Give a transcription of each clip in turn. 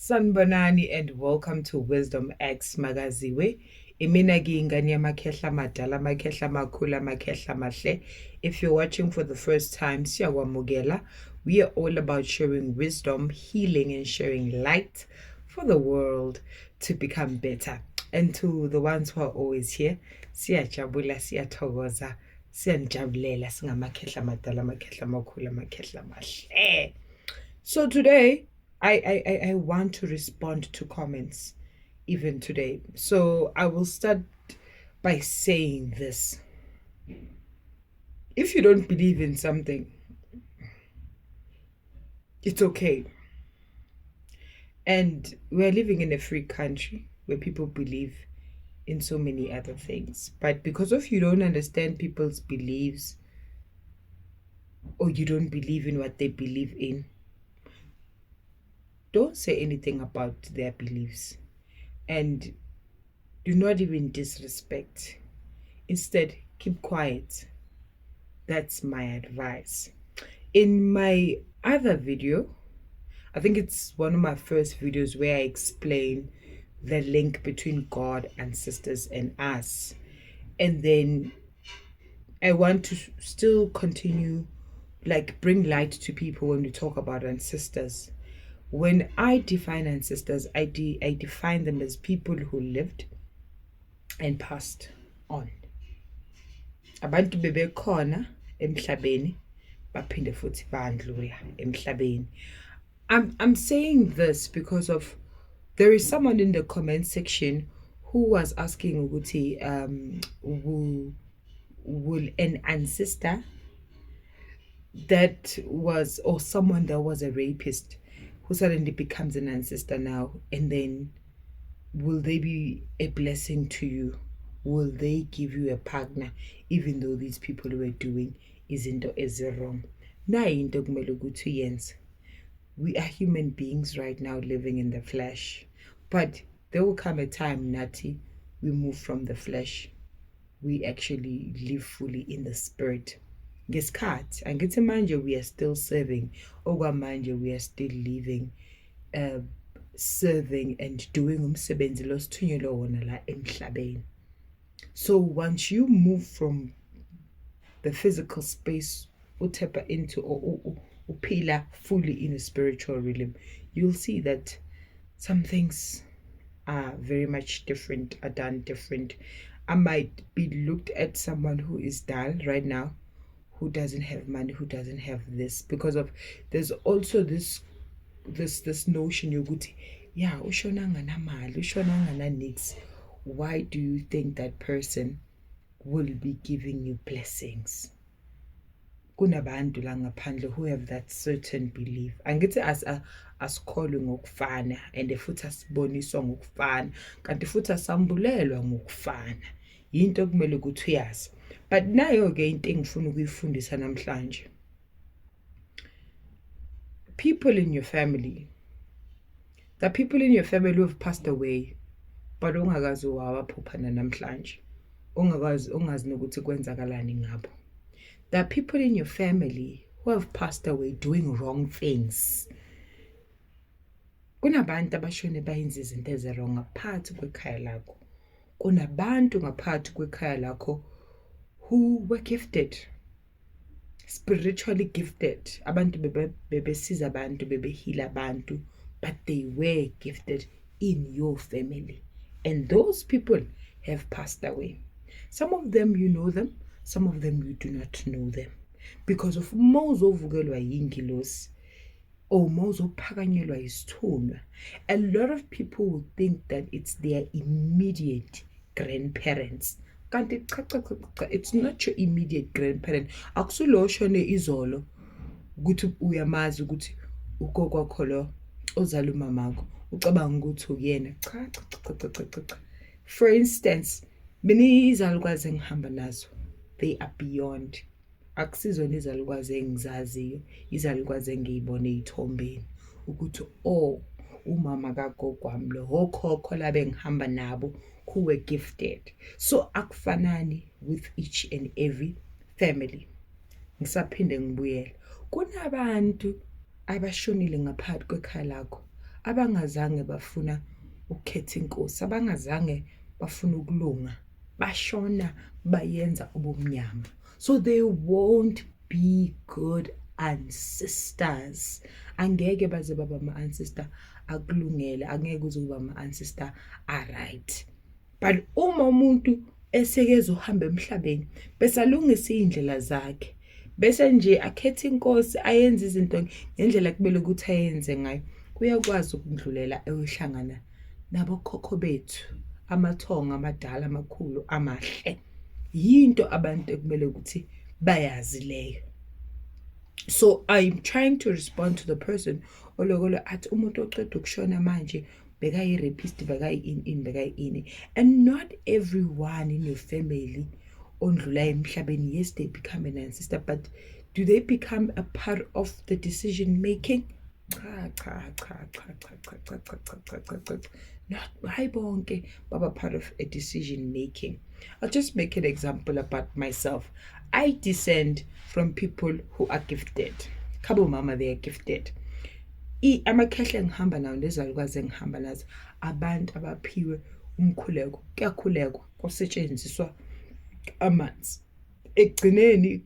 Sanbonani and welcome to Wisdom X Magaziwe. Imina ngiyingane yamakhehla amadala, amakhehla amakhulu, amakhehla amahle. If you're watching for the first time, siyakwamukela. We are all about sharing wisdom, healing, and sharing light for the world to become better. And to the ones who are always here, siyajabula, siyathokoza, siyanijabulela, singamakhehla amadala, amakhehla amakhulu, amakhehla amahle. So today, I want to respond to comments even today. So I will start by saying this. If you don't believe in something, it's okay. And we're living in a free country where people believe in so many other things. But because of you don't understand people's beliefs or you don't believe in what they believe in, don't say anything about their beliefs. And do not even disrespect. Instead, keep quiet. That's my advice. In my other video, I think it's one of my first videos where I explain the link between God, ancestors, and us. And then I want to still continue, bring light to people when we talk about ancestors. When I define ancestors, I define them as people who lived and passed on. Abantu bebekhona emhlabeni baphinde futhi bandlula emhlabeni. I'm saying this because of there is someone in the comment section who was asking ukuthi will an ancestor that was, or someone that was a rapist who suddenly becomes an ancestor now, and then will they be a blessing to you? Will they give you a partner even though these people were doing izinto wrong? We are human beings right now living in the flesh, but there will come a time, Nati, we move from the flesh. We actually live fully in the spirit. Ngesikhathi angithi manje we are still serving, okwamanje we are still living, serving and doing umsebenzi lo sithunyelwe wona la emhlabeni. So once you move from the physical space, utepa into or upila fully in a spiritual realm, you'll see that some things are very much different, are done different. I might be looked at someone who is dull right now, who doesn't have money, who doesn't have this, because of there's also this notion yokuthi yeah ushonanga namali ushonanga na nix. Why do you think that person will be giving you blessings? Kunabantu la ngaphandle who have that certain belief. Angithi asikholwe ngokufana and futhi asiboniswa ngokufana kanti futhi asambulelwa ngokufana. Yinto kumele ukuthi uyazi. But nayo ke into engifuna ukuyifundisa namhlanje. People in your family. The people in your family who have passed away, but ungakazi wawaphuphana namhlanje. Ungazi nokuthi kwenzakalani ngabo. There are people in your family who have passed away doing wrong things. Kunabantu abashone bayenza izinto ezirong ngaphansi kwekhaya lakho. Kunabantu ngaphansi kwekhaya lakho who were gifted, spiritually gifted. Abantu bebesiza abantu, bebehila abantu, but they were gifted in your family. And those people have passed away. Some of them you know them, some of them you do not know them. Because of mozovukelwa yingilosi or mozophakanyelwa isithunywa. A lot of people will think that it's their immediate grandparents. Kanti cha, it's not your immediate grandparent. Akusulo shone izolo ukuthi uyamazi ukuthi ugogo wakho lo ozala umamako ucabanga ukuthi uyena. Cha. For instance, mina izalukwazi engihamba nazo, they are beyond. Akusizona izalukwazi engizaziyo, izalukwazi engiyibone ezithombeni ukuthi umama kagogo wami lo okhokho labe ngihamba nabo who were gifted. So akufanani with each and every family. Ngisaphinde ngibuyele. Kunabantu abashonile ngaphakathi kwekhaya lakho abangazange bafuna ukukhetha inkosi, abangazange bafuna ukulunga, bashona bayenza ubumnyama. So they won't be good ancestors. Angeke baze baba ama-ancestor akulungele, angeke uze kuba ama-ancestor right. But uma umuntu esekeze uhamba emhlabeni besalungisa iy'ndlela zakhe, bese nje akhethe inkosi ayenze izinto ngendlela kumele ukuthi ayenze ngayo, uyakwazi ukundlulela eyohlangana nabokhokho bethu, amathonga amadala amakhulu amahle. Yinto abantu ekumele ukuthi bayazi leyo. So I'm trying to respond to the person olokolo athi umuntu oceda ukushona manje bekayi-rapist, bekayi-ini. And not everyone in your family ondlula emhlabeni, yes, they become an ancestor, but do they become a part of the decision making? Not hayi bonke baba part of a decision making. I'll just make an example about myself. I descend from people who are gifted. Kabo mama, they are gifted. Amakhehle engihamba nawo nezalukazi engihamba nazo abantu abaphiwe umkhuleko, kuyakhulekwa, kusetshenziswa amanzi. Ekugcineni,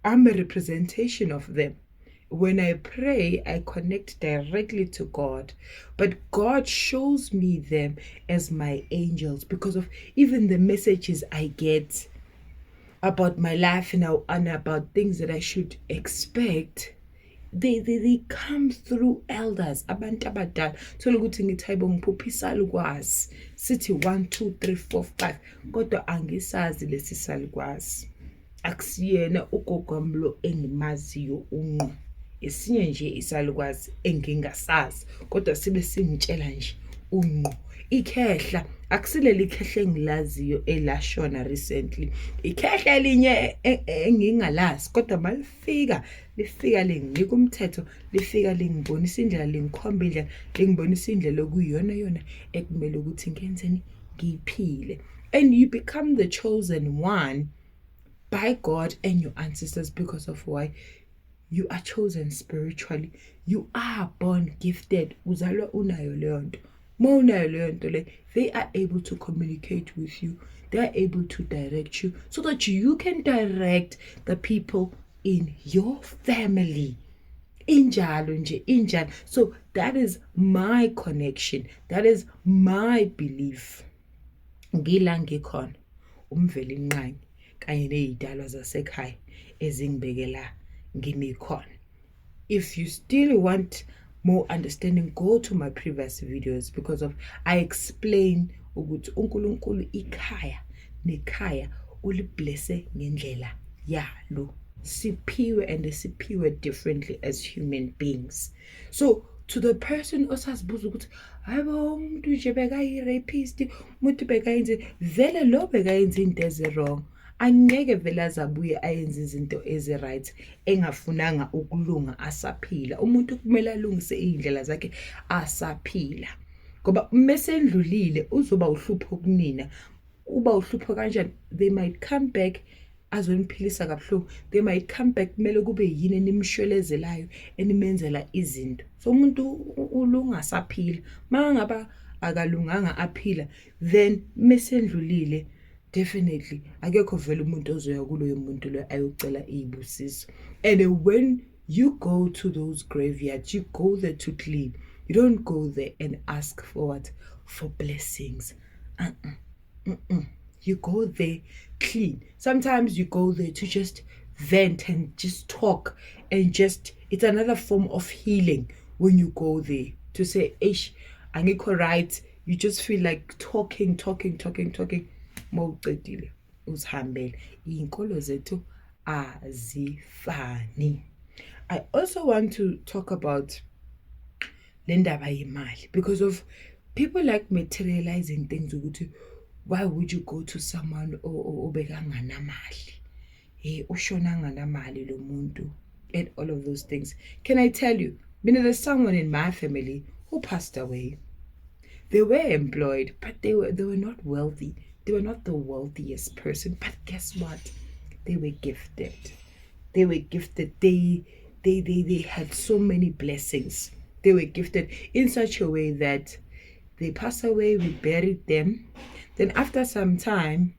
I'm a representation of them. When I pray, I connect directly to God, but God shows me them as my angels because of even the messages I get about my life now and about things that I should expect. They come through elders, abantu abadala. Thola ukuthi ngithi hayibo ngiphuphisa alukwazi sithi 1 2 3 4 5 kodwa angisazi lesi salukwazi. Akusiyena ugogo wami engimaziyo unqo. Esinye nje isalukwazi engingasazi kodwa sibe singitshela nje unqo. Ikhehla akusileli ikhehla engilaziyo elashona recently. Ikhehla elinye engingalazi kodwa malifika linginika umthetho, lifika lingibonisa indlela, lingikhomba indlela, lingibonisa indlela okuyiyona yona ekumele ukuthi ngenzeni ngiphile. And you become the chosen one by God and your ancestors because of why you are chosen spiritually. You are born gifted. Uzalwa unayo leyo nto. Unayo leyo nto le, they are able to communicate with you. They are able to direct you so that you can direct the people in your family. Injalo nje, injalo. So that is my connection. That is my belief. Ngila ngikhona umveli nqangi kanye nezidalwa zasekhaya ezingibekela ngimi khona. If you still want more understanding, go to my previous videos because of I explain ukuthi uNkulunkulu ikhaya nekhaya uliblesse ngendlela yalo. Siphiwe and siphiwe differently as human beings. So to the person osazibuza ukuthi hayibo umuntu nje bekayi-rapist, umuntu bekayenze vele lo bekayenza into ezi-wrong, angeke vele azabuye ayenze izinto ezi-right engafunanga ukulunga asaphila. Umuntu kumele alungise iy'ndlela zakhe asaphila, ngoba mesendlulile uzoba uhlupho kunina. Uba uhlupho kanjani? They might come back azoniphilisa kabuhlungu. They might come back kumele kube yini enimshwelezelayo enimenzela izinto. So umuntu ulunga asaphila. Mangaba akalunganga aphila, then mesendlulile definitely akekho vele umuntu ozoya kuloyo muntu lo ayocela izibusiso. And when you go to those graveyards, you go there to clean. You don't go there and ask for what? For blessings. You go there clean. Sometimes you go there to just vent and just talk and just, it's another form of healing when you go there to say, ish, angikho right. You just feel like talking. Mawucedile uzihambele. Izinkolo zethu azifani. I also want to talk about le ndaba yemali because of people like materializing things ukuthi why would you go to someone obekanganamali? Ushona nganamali lo muntu and all of those things. Can I tell you, there's someone in my family who passed away. They were employed, but they were not wealthy. They were not the wealthiest person, but guess what? They were gifted. They were gifted. They had so many blessings. they were gifted in such a way that they pass away, we buried them. Then after some time,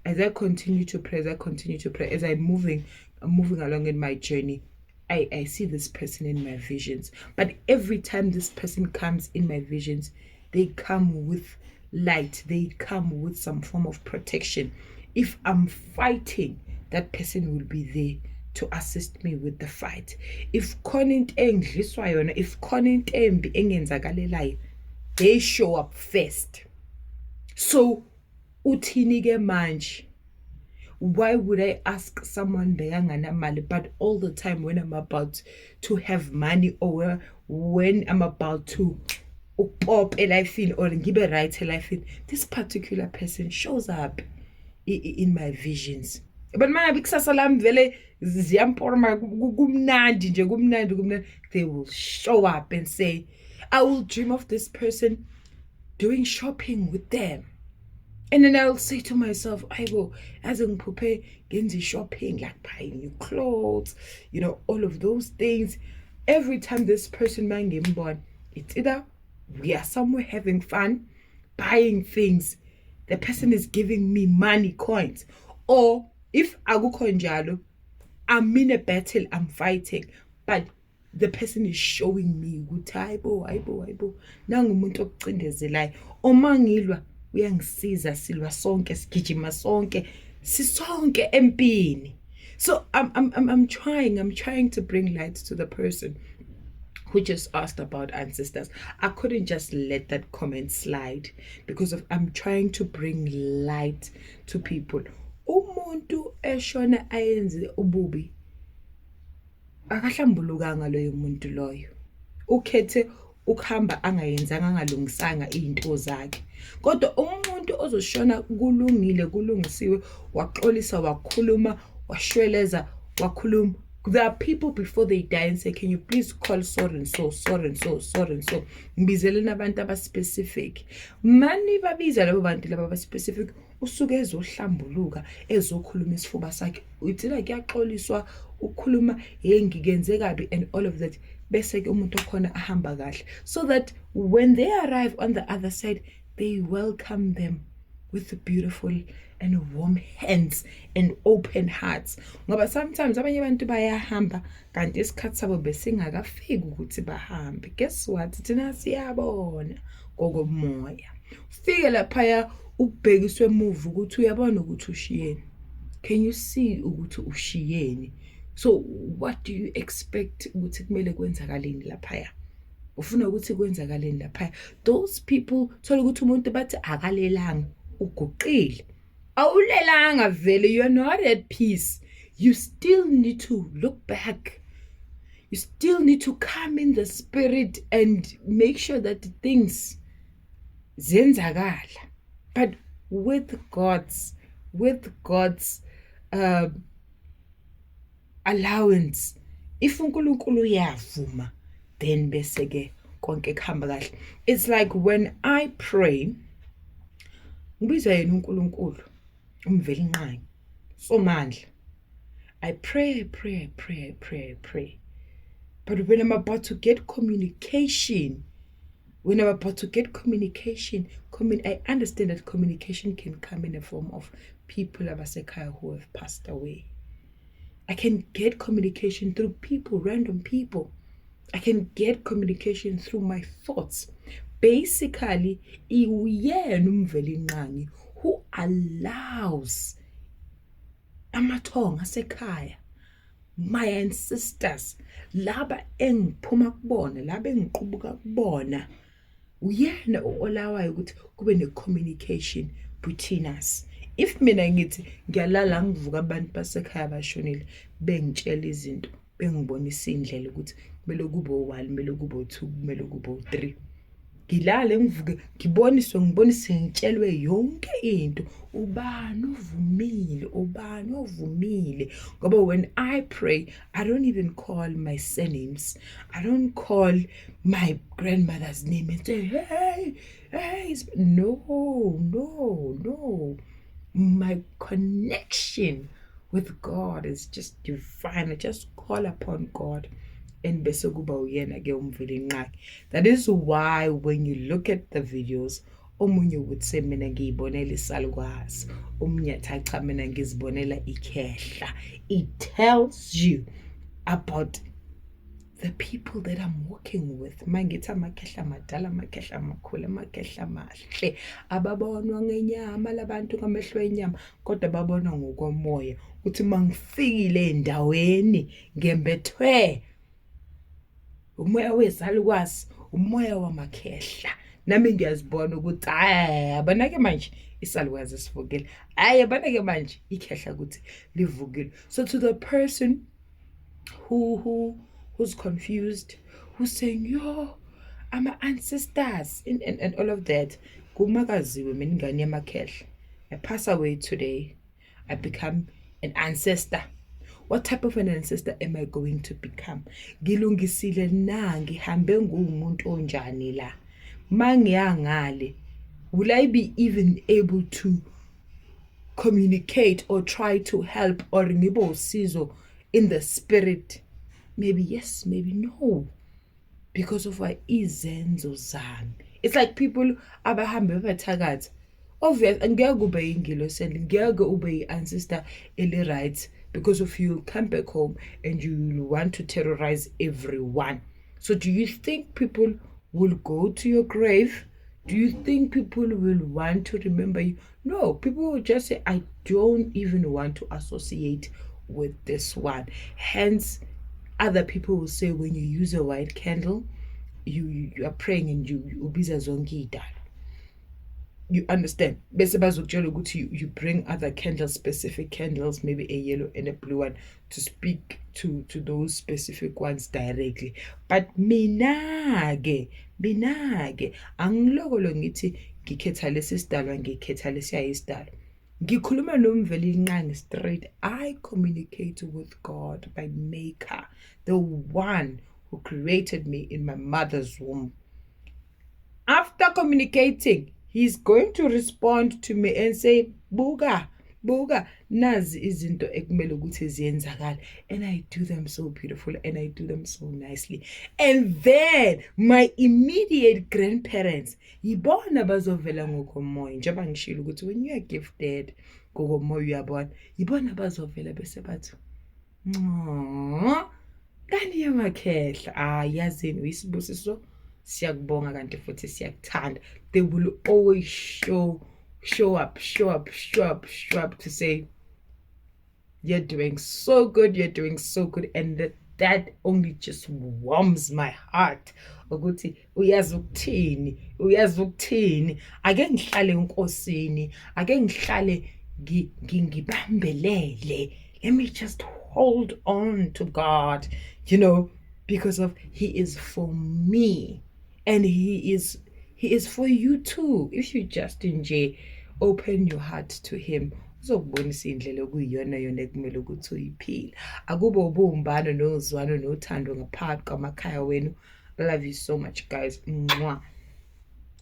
as I continue to pray, as I'm moving along in my journey, I see this person in my visions. But every time this person comes in my visions, they come with light. They come with some form of protection. If I'm fighting, that person will be there to assist me with the fight. If they show up first. So uthini ke manje? Why would I ask someone mali, but all the time when I'm about to have money, or when I'm about to pop a life in or give a right a life in, this particular person shows up in my visions. But my kusasa lam vele ziyamporma kumnandi nje kumnandi, they will show up and say, I will dream of this person doing shopping with them. And then I'll say to myself, I go, as in prepare genzi shopping, like buying new clothes, all of those things. Every time this person man game born, it's either we are somewhere having fun, buying things, the person is giving me money, coins, or if I go konjalo, I'm in a battle, I'm fighting, but the person is showing me ukuthi hayibo nangumuntu okucindezelayo omangilwa uyangisiza silwa sonke sigijima sonke sisonke empini. So I'm trying to bring light to the person who just asked about ancestors. I couldn't just let that comment slide because I'm trying to bring light to people. Umuntu eshona ayenze ububi akahlambulukanga loyo muntu loyo. Ukhethe ukuhamba angayenzanga angalungisanga izinto zakhe. Kodwa umuntu ozoshona kulungile kulungisiwe waxolisa wakhuluma washweleza wakhuluma. There are people before they die and say, can you please call so and so. Ngibizele nabantu aba specific. Mani babiza labo bantu laba aba specific usuke ezohlambuluka ezokhuluma isifuba sakhe. Uthina kuyaxoliswa ukhuluma ngikenze kabi and all of that. Bese ke umuntu okhona ahamba kahle. So that when they arrive on the other side, they welcome them with the beautiful and warm hands and open hearts. Ngoba sometimes abanye abantu bayahamba kanti isikhathi sabo besingakafiki ukuthi bahambe. Guess what? Thina siyabona ngokomoya. Ufike lapha ubhekiswe move ukuthi uyabona ukuthi ushiyeni. Can you see ukuthi ushiyeni? So what do you expect ukuthi kumele kwenzakaleni lapha? Ufuna ukuthi kwenzakaleni lapha? Those people thola ukuthi umuntu bathi akalelanga uguqile. Awulelanga vele, you are not at peace. You still need to look back. You still need to come in the spirit and make sure that things zenzakala. But with God's allowance, if uNkulunkulu uyavuma, then bese ke konke kuhamba kahle. It's like when I pray, ngibiza yena uNkulunkulu umveli nqangi somandla. I pray. But when I'm about to get communication, I understand that communication can come in the form of people abasekhaya who have passed away. I can get communication through people, random people. I can get communication through my thoughts. Basically, uyena umveli nqangi who allows amathonga asekhaya, my ancestors, laba engiphuma kubona, laba engiqubuka kubona, uyena olawayo ukuthi kube ne-communication between us. If mina ngithi ngiyalala ngivuka abantu basekhaya bashonile bengitshela izinto bengibonisa indlela ukuthi kumele kube u1 kumele kube u2 kumele kube u3, ngilale ngivuke ngibonise ngitshelwe yonke into, ubani ovumile. Ngoba when I pray, I don't even call my surnames. I don't call my grandmother's name and say, hey. No. My connection with God is just divine. I just call upon God and bese kuba uyena ke umveli inqaki. That is why when you look at the videos, omunye would say mina ngiyibonela isalukwazi, omunye athi cha mina ngizibonela ikhehla. It tells you about the people that I'm working with. Mangithi amakhehla madala, amakhehla amakhulu, amakhehla amahle, ababonwa ngenyama labantu ngamehlo enyama, kodwa babona ngokomoya. Uthi mangifikile endaweni ngembethwe umoya wezalukwazi, umoya wamakhehla. Nami ngiyazibona ukuthi hayi abana ke manje isalukwazi sivukile, hayi abana ke manje ikhehla ukuthi livukile. So to the person who's confused, who's saying, yo, I'm ancestors and all of that. Kumakaziwe mina ingane yamakhehla. I pass away today. I become an ancestor. What type of an ancestor am I going to become? Ngilungisile na, ngihambe ngumuntu onjani la. Mangiyangale, will I be even able to communicate or try to help or ngibe usizo in the spirit? Maybe yes, maybe no, because of our izenzo zami. It's like people abahambe bathakathi. Obvious, angeke ube ingilosi and ngeke ube ancestor eli right, because of you come back home and you want to terrorize everyone. So do you think people will go to your grave? Do you think people will want to remember you? No, people will just say, I don't even want to associate with this one. Hence, other people will say when you use a white candle, you are praying and you ubiza zonke idala. You understand? Bese bazokutshela ukuthi you bring other candles, specific candles, maybe a yellow and a blue one, to speak to those specific ones directly. But mina ke angilokolo ngithi ngikhetha lesi sidalwa ngikhetha lesiya isidalwa. Ngikhuluma nomveli inqangi straight. I communicate with God, my maker, the one who created me in my mother's womb. After communicating, he's going to respond to me and say, buka, nazi izinto ekumele ukuthi ziyenzakala. And I do them so beautiful and I do them so nicely. And then my immediate grandparents, yibona bazovela ngokomoya. Njengoba ngishilo ukuthi when you are gifted ngokomoya uyabona, yibona bazovela bese bathi, kani yamakhehla, yazini uyisibusiso, siyakubonga kanti futhi siyakuthanda. They will always show up to say, you're doing so good, and that only just warms my heart. Ukuthi uyazi ukuthini, ake ngihlale enkosini, ake ngihlale ngibambelele. Let me just hold on to God, because of He is for me and He is for you too. If you just open your heart to Him, uzokubonisa indlela okuyiyona yona ekumele ukuthi uyiphile. Akube ubumbano nozwano nothando ngaphakathi kwamakhaya wenu. I love you so much, guys. Mwah.